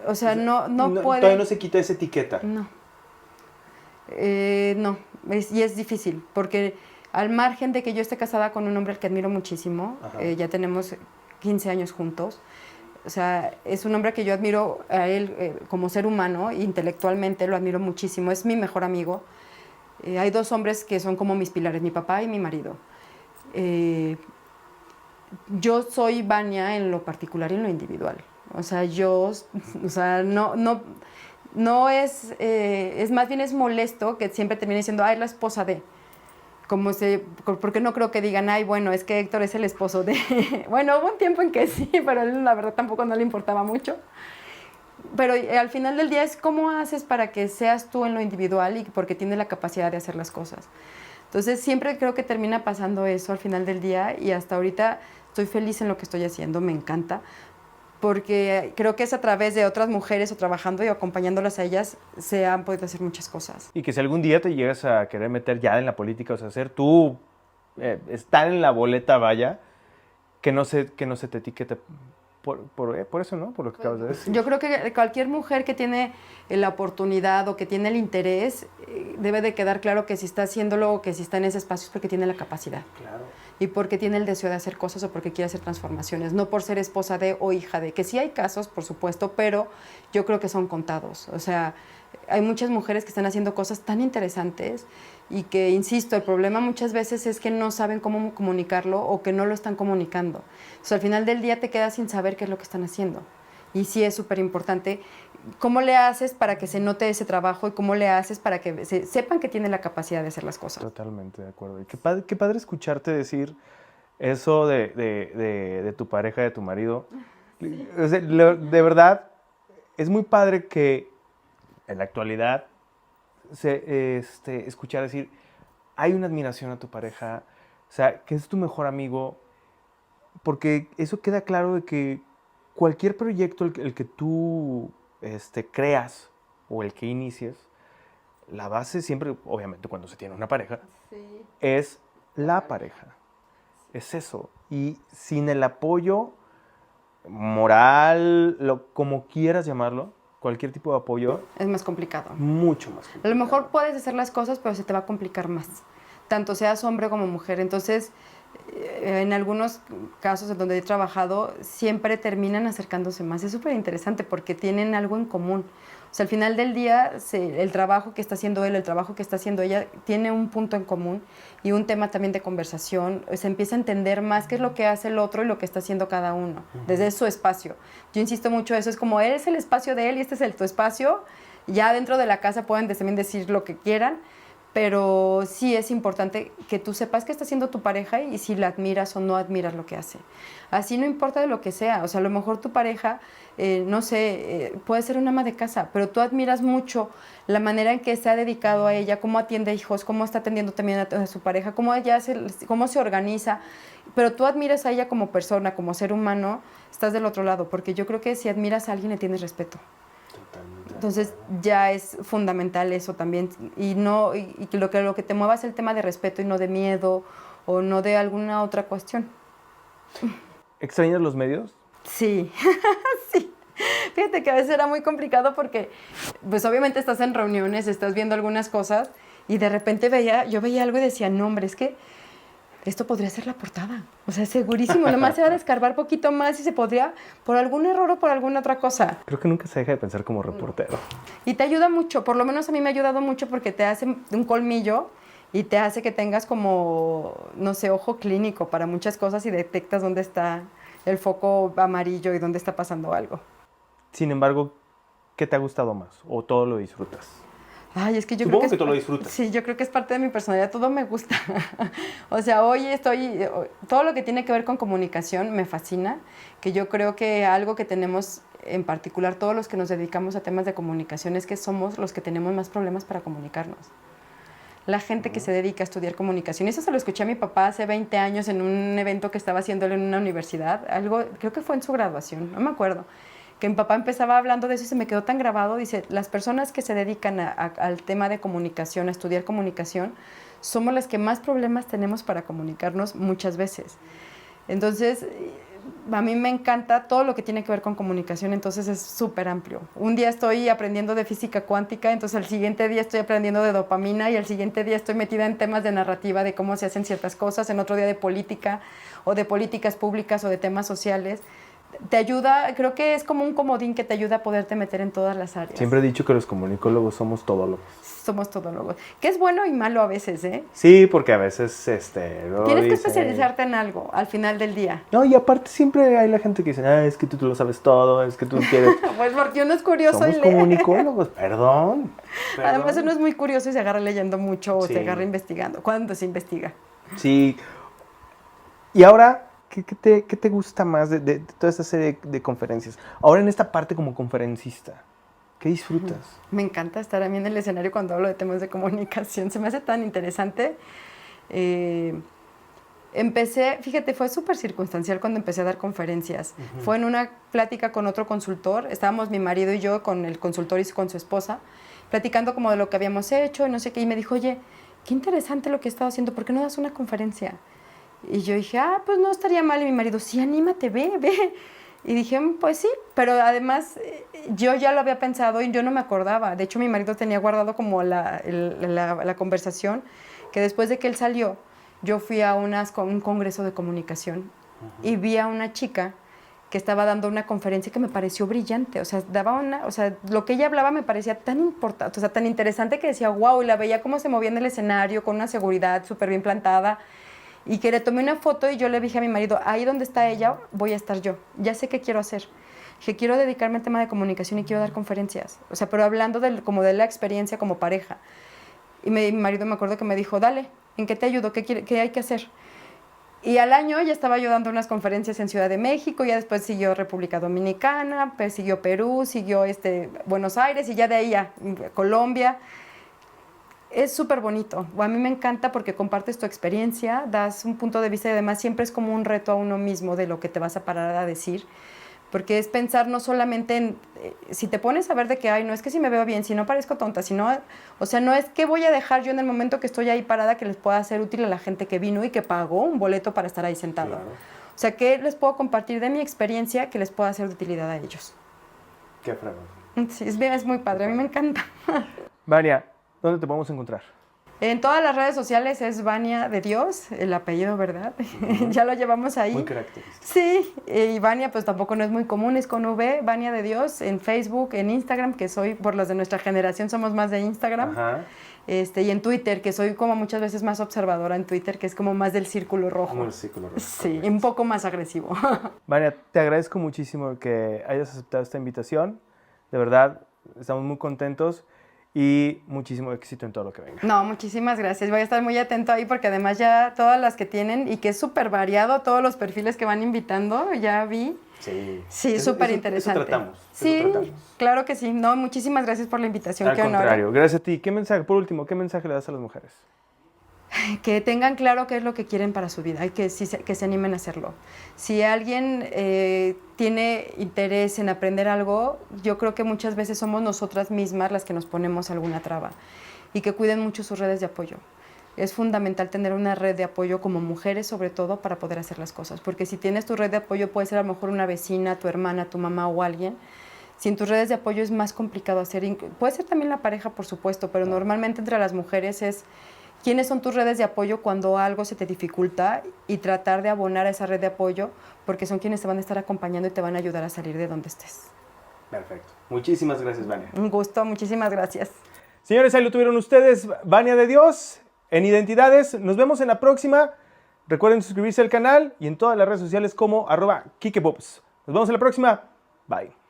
O sea, no puede... Todavía no se quita esa etiqueta. No. No, y es difícil porque al margen de que yo esté casada con un hombre al que admiro muchísimo, ya tenemos 15 años juntos, o sea, es un hombre que yo admiro a él como ser humano, intelectualmente lo admiro muchísimo, es mi mejor amigo. Hay dos hombres que son como mis pilares, mi papá y mi marido. Yo soy Vania en lo particular y en lo individual. O sea, no es más bien es molesto que siempre termine diciendo, ay, la esposa de. Porque no creo que digan, ay, bueno, es que Héctor es el esposo de. Bueno, hubo un tiempo en que sí, pero a él la verdad tampoco no le importaba mucho. Pero al final del día es cómo haces para que seas tú en lo individual y porque tienes la capacidad de hacer las cosas. Entonces siempre creo que termina pasando eso al final del día y hasta ahorita estoy feliz en lo que estoy haciendo, me encanta, porque creo que es a través de otras mujeres o trabajando y acompañándolas a ellas se han podido hacer muchas cosas. Y que si algún día te llegas a querer meter ya en la política, o sea, ser tú, estar en la boleta, vaya, que no se te etiquete por eso, ¿no? Por lo que acabas de decir. Yo creo que cualquier mujer que tiene la oportunidad o que tiene el interés, debe de quedar claro que si está haciéndolo o que si está en ese espacio es porque tiene la capacidad. Claro. Y porque tiene el deseo de hacer cosas o porque quiere hacer transformaciones, no por ser esposa de o hija de, que sí hay casos, por supuesto, pero yo creo que son contados. O sea, hay muchas mujeres que están haciendo cosas tan interesantes y que, insisto, el problema muchas veces es que no saben cómo comunicarlo o que no lo están comunicando. O sea, al final del día te quedas sin saber qué es lo que están haciendo. Y sí es súper importante. ¿Cómo le haces para que se note ese trabajo y cómo le haces para que sepan que tiene la capacidad de hacer las cosas? Totalmente de acuerdo. Y qué padre escucharte decir eso de tu pareja, de tu marido. Sí. O sea, de verdad, es muy padre que en la actualidad escuchar decir, hay una admiración a tu pareja, o sea, que es tu mejor amigo, porque eso queda claro de que cualquier proyecto, el que tú creas o el que inicies, la base siempre, obviamente cuando se tiene una pareja, sí, es la pareja. Es eso. Y sin el apoyo moral, como quieras llamarlo, cualquier tipo de apoyo, es más complicado. Mucho más complicado. A lo mejor puedes hacer las cosas, pero se te va a complicar más. Tanto seas hombre como mujer. Entonces, en algunos casos en donde he trabajado, siempre terminan acercándose más. Es súper interesante porque tienen algo en común. O sea, al final del día, el trabajo que está haciendo él, el trabajo que está haciendo ella, tiene un punto en común y un tema también de conversación. Se empieza a entender más qué es lo que hace el otro y lo que está haciendo cada uno, desde su espacio. Yo insisto mucho eso, es como, él es el espacio de él y este es tu espacio. Ya dentro de la casa pueden también decir lo que quieran, pero sí es importante que tú sepas qué está haciendo tu pareja y si la admiras o no admiras lo que hace. Así no importa de lo que sea, o sea, a lo mejor tu pareja, no sé, puede ser una ama de casa, pero tú admiras mucho la manera en que se ha dedicado a ella, cómo atiende hijos, cómo está atendiendo también a su pareja, cómo se organiza, pero tú admiras a ella como persona, como ser humano, estás del otro lado, porque yo creo que si admiras a alguien le tienes respeto. Entonces ya es fundamental eso también y que lo que te mueva es el tema de respeto y no de miedo o no de alguna otra cuestión. ¿Extrañas los medios? Sí, sí. Fíjate que a veces era muy complicado porque pues obviamente estás en reuniones, estás viendo algunas cosas y de repente yo veía algo y decía, no hombre, es que esto podría ser la portada. O sea, segurísimo, nomás era de escarbar poquito más y se podría, por algún error o por alguna otra cosa. Creo que nunca se deja de pensar como reportero. Y te ayuda mucho, por lo menos a mí me ha ayudado mucho porque te hace un colmillo y te hace que tengas como, no sé, ojo clínico para muchas cosas y detectas dónde está el foco amarillo y dónde está pasando algo. Sin embargo, ¿qué te ha gustado más? ¿O todo lo disfrutas? Ay, es que yo Supongo creo que tú lo disfrutas. Sí, yo creo que es parte de mi personalidad, todo me gusta. O sea, todo lo que tiene que ver con comunicación me fascina, que yo creo que algo que tenemos en particular, todos los que nos dedicamos a temas de comunicación, es que somos los que tenemos más problemas para comunicarnos. La gente que se dedica a estudiar comunicación, eso se lo escuché a mi papá hace 20 años en un evento que estaba haciéndole en una universidad, creo que fue en su graduación, no me acuerdo. Que mi papá empezaba hablando de eso y se me quedó tan grabado. Dice, las personas que se dedican al tema de comunicación, a estudiar comunicación, somos las que más problemas tenemos para comunicarnos muchas veces. Entonces, a mí me encanta todo lo que tiene que ver con comunicación, entonces es súper amplio. Un día estoy aprendiendo de física cuántica, entonces el siguiente día estoy aprendiendo de dopamina y el siguiente día estoy metida en temas de narrativa, de cómo se hacen ciertas cosas, en otro día de política o de políticas públicas o de temas sociales. Te ayuda, creo que es como un comodín que te ayuda a poderte meter en todas las áreas. Siempre he dicho que los comunicólogos somos todólogos. Somos todólogos. Que es bueno y malo a veces, ¿eh? Sí, porque a veces tienes que especializarte en algo al final del día. No, y aparte siempre hay la gente que dice, es que tú lo sabes todo, es que tú quieres... Pues porque uno es curioso Somos y lee. comunicólogos, perdón. Además uno es muy curioso y se agarra leyendo mucho o Sí. se agarra investigando. ¿Cuándo se investiga? Sí. Y ahora, ¿qué te gusta más de toda esta serie de conferencias? Ahora en esta parte como conferencista, ¿qué disfrutas? Me encanta estar a mí en el escenario cuando hablo de temas de comunicación. Se me hace tan interesante. Fíjate, fue súper circunstancial cuando empecé a dar conferencias. Fue en una plática con otro consultor. Estábamos mi marido y yo con el consultor y con su esposa, platicando como de lo que habíamos hecho y no sé qué. Y me dijo, oye, qué interesante lo que he estado haciendo. ¿Por qué no das una conferencia? Y yo dije, pues no estaría mal. Y mi marido, sí, anímate, ve. Y dije, pues sí, pero además yo ya lo había pensado y yo no me acordaba. De hecho, mi marido tenía guardado como la conversación, que después de que él salió, yo fui a un congreso de comunicación y vi a una chica que estaba dando una conferencia que me pareció brillante. O sea, lo que ella hablaba me parecía tan importante, o sea, tan interesante que decía, wow, y la veía cómo se movía en el escenario con una seguridad súper bien plantada. Y que le tomé una foto y yo le dije a mi marido, ahí donde está ella, voy a estar yo. Ya sé qué quiero hacer. Que quiero dedicarme al tema de comunicación y quiero dar conferencias. O sea, pero hablando como de la experiencia como pareja. Y mi marido me acuerdo que me dijo, dale, ¿en qué te ayudo? ¿Qué hay que hacer? Y al año ya estaba yo dando unas conferencias en Ciudad de México, ya después siguió República Dominicana, siguió Perú, siguió Buenos Aires y ya de ahí a Colombia. Es súper bonito. A mí me encanta porque compartes tu experiencia, das un punto de vista y además siempre es como un reto a uno mismo de lo que te vas a parar a decir. Porque es pensar no solamente en, si te pones a ver de que, no es que si me veo bien, si no parezco tonta, o sea, no es que voy a dejar yo en el momento que estoy ahí parada que les pueda ser útil a la gente que vino y que pagó un boleto para estar ahí sentado. Claro. O sea, ¿qué les puedo compartir de mi experiencia que les pueda ser de utilidad a ellos? Qué fregón. Sí, es muy padre, a mí me encanta. Vania, ¿dónde te podemos encontrar? En todas las redes sociales es Vania de Dios, el apellido, ¿verdad? Ya lo llevamos ahí. Muy característico. Sí, y Vania pues tampoco no es muy común, es con V, Vania de Dios, en Facebook, en Instagram, que soy, por los de nuestra generación somos más de Instagram. Ajá. Y en Twitter, que soy como muchas veces más observadora en Twitter, que es como más del círculo rojo. Como el círculo rojo. Sí, un poco más agresivo. Vania, te agradezco muchísimo que hayas aceptado esta invitación. De verdad, estamos muy contentos y muchísimo éxito en todo lo que venga. No, muchísimas gracias. Voy a estar muy atento ahí porque además ya todas las que tienen y que es súper variado, todos los perfiles que van invitando, ya vi. Sí. Sí, súper interesante. Eso tratamos. Sí, Eso tratamos. claro que sí. No, muchísimas gracias por la invitación. Al Qué honor. contrario, gracias a ti. ¿Qué mensaje, por último, qué mensaje le das a las mujeres? Que tengan claro qué es lo que quieren para su vida y que se animen a hacerlo. Si alguien tiene interés en aprender algo, yo creo que muchas veces somos nosotras mismas las que nos ponemos alguna traba y que cuiden mucho sus redes de apoyo. Es fundamental tener una red de apoyo como mujeres, sobre todo, para poder hacer las cosas. Porque si tienes tu red de apoyo, puede ser a lo mejor una vecina, tu hermana, tu mamá o alguien. Sin tus redes de apoyo es más complicado hacer. Puede ser también la pareja, por supuesto, pero normalmente entre las mujeres es quiénes son tus redes de apoyo cuando algo se te dificulta y tratar de abonar a esa red de apoyo porque son quienes te van a estar acompañando y te van a ayudar a salir de donde estés. Perfecto. Muchísimas gracias, Vania. Un gusto, muchísimas gracias. Señores, ahí lo tuvieron ustedes, Vania de Dios, en Identidades. Nos vemos en la próxima. Recuerden suscribirse al canal y en todas las redes sociales como @KikePops. Nos vemos en la próxima. Bye.